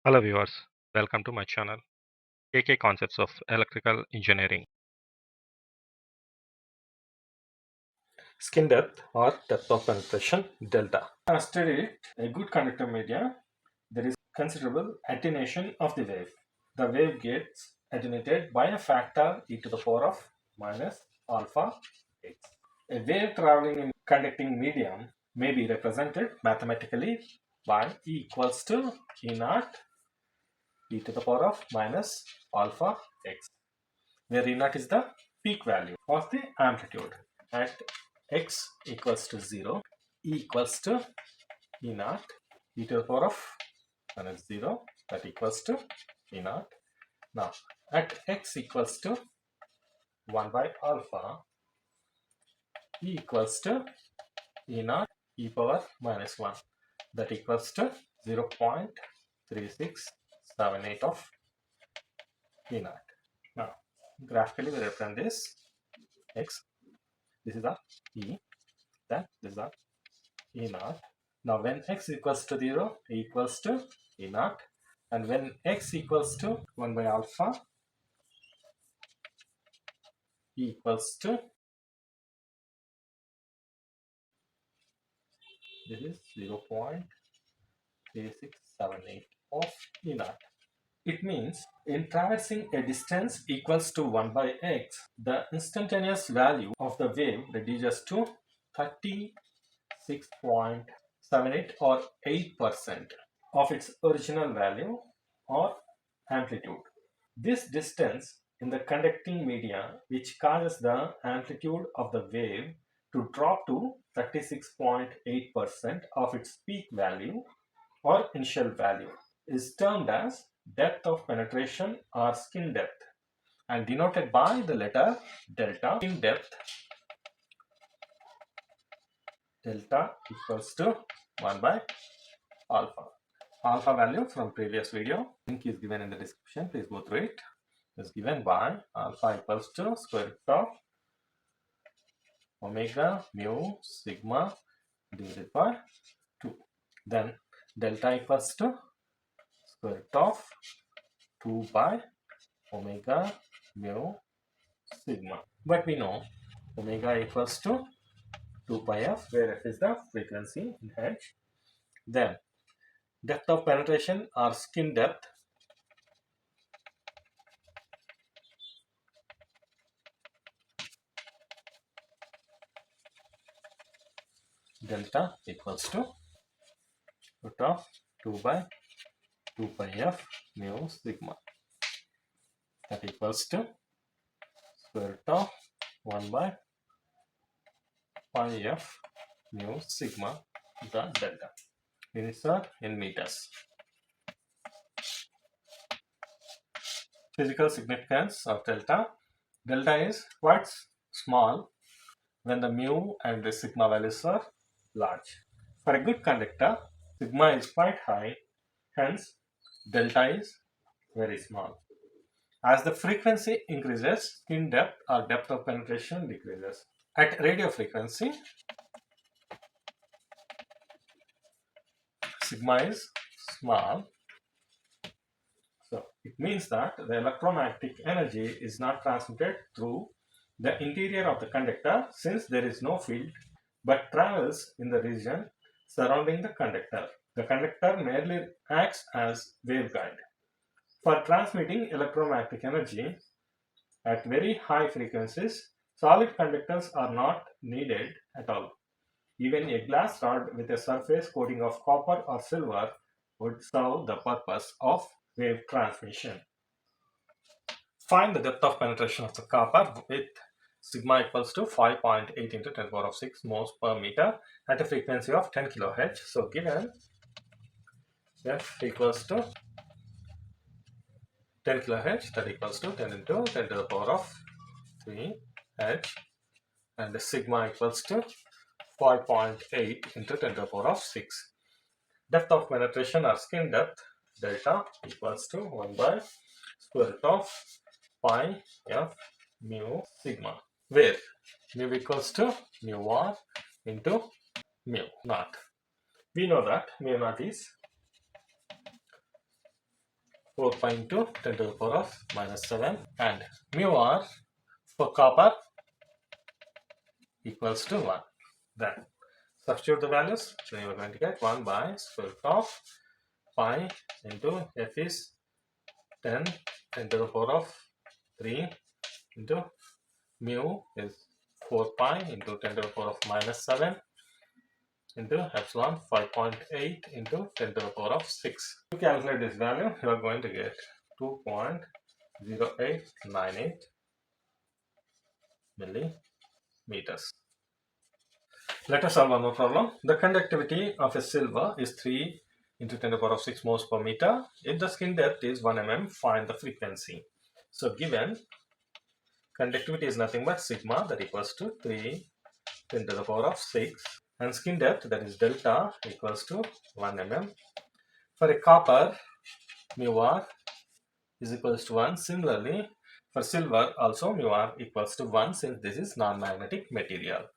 Hello viewers, welcome to my channel KK Concepts of Electrical Engineering. Skin depth or depth of penetration delta. As studied a good conductor media, there is considerable attenuation of the wave. The wave gets attenuated by a factor e to the power of minus alpha x. A wave traveling in conducting medium may be represented mathematically by E equals to E naught e to the power of minus alpha x, where E naught is the peak value of the amplitude. At x equals to 0, E equals to E naught e to the power of minus 0, that equals to E naught. Now, at x equals to 1 by alpha, E equals to E naught e power minus 1, that equals to 0.3678 of E naught. Now, graphically we represent this x. This is our E, then this is our E naught. Now when x equals to 0, E equals to E naught, and when x equals to 1 by alpha, E equals to, this is 0.3678 of E naught. It means in traversing a distance equals to 1 by x, the instantaneous value of the wave reduces to 36.78 or 8% of its original value or amplitude. This distance in the conducting media, which causes the amplitude of the wave to drop to 36.8% of its peak value or initial value, is termed as depth of penetration or skin depth, and denoted by the letter delta. Skin depth delta equals to 1 by alpha. Alpha value from previous video, link is given in the description, please go through it. Is given by alpha equals to square root of omega mu sigma divided by 2. Then delta equals to square root of 2 by omega mu sigma. But we know omega equals to 2 pi f, where f is the frequency in Hertz. Then depth of penetration or skin depth delta equals to root of 2 by 2 pi f mu sigma, that equals to square root of 1 by pi f mu sigma, the delta. Units are in meters. Physical significance of delta. Delta is quite small when the mu and the sigma values are large. For a good conductor, sigma is quite high, hence delta is very small. As the frequency increases, skin depth or depth of penetration decreases. At radio frequency, sigma is small. So it means that the electromagnetic energy is not transmitted through the interior of the conductor, since there is no field, but travels in the region surrounding the conductor. The conductor merely acts as waveguide. For transmitting electromagnetic energy at very high frequencies, solid conductors are not needed at all. Even a glass rod with a surface coating of copper or silver would serve the purpose of wave transmission. Find the depth of penetration of the copper with sigma equals to 5.8 into 10 power of 6 moles per meter at a frequency of 10 kHz. So given F equals to 10 kHz, that equals to 10 into 10 to the power of 3 H, and the sigma equals to 5.8 into 10 to the power of 6. Depth of penetration or skin depth delta equals to 1 by square root of pi f mu sigma, where mu equals to mu r into mu naught. We know that mu naught is 4 pi into 10 to the power of minus 7, and mu r for copper equals to 1. Then substitute the values, so you are going to get 1 by square root of pi into f is 10 to the power of 3 into mu is 4 pi into 10 to the power of minus 7 into epsilon 5.8 into 10 to the power of 6. To calculate this value, you are going to get 2.0898 millimeters. Let us solve one more problem. The conductivity of a silver is 3 into 10 to the power of 6 moles per meter. If the skin depth is 1 mm, find the frequency. So given conductivity is nothing but sigma, that equals to 3 10 to the power of 6, and skin depth, that is delta, equals to 1 mm. For a copper, mu r is equals to 1. Similarly, for silver also mu r equals to 1, since this is non-magnetic material.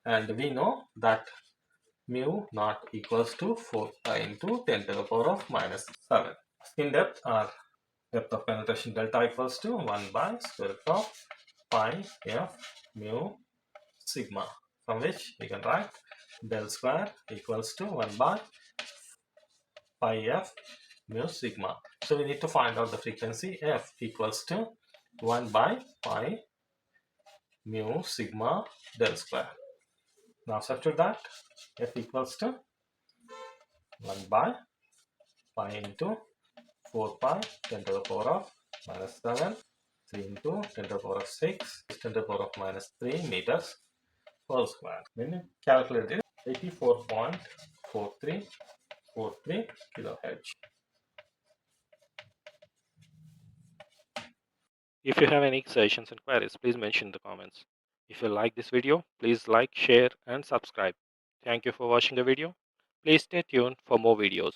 And we know that mu naught equals to 4 pi into 10 to the power of minus 7. Skin depth or depth of penetration delta equals to 1 by square root of pi f mu sigma, from which we can write del square equals to 1 by pi f mu sigma. So we need to find out the frequency. F equals to 1 by pi mu sigma del square. Now substitute that. F equals to 1 by pi into 4 pi 10 to the power of minus 7, 3 into 10 to the power of 6, 10 to the power of minus 3 meters per square. When you calculate it, 84.4343 kilohertz. If you have any suggestions and queries, please mention in the comments. If you like this video, please like, share and subscribe. Thank you for watching the video. Please stay tuned for more videos.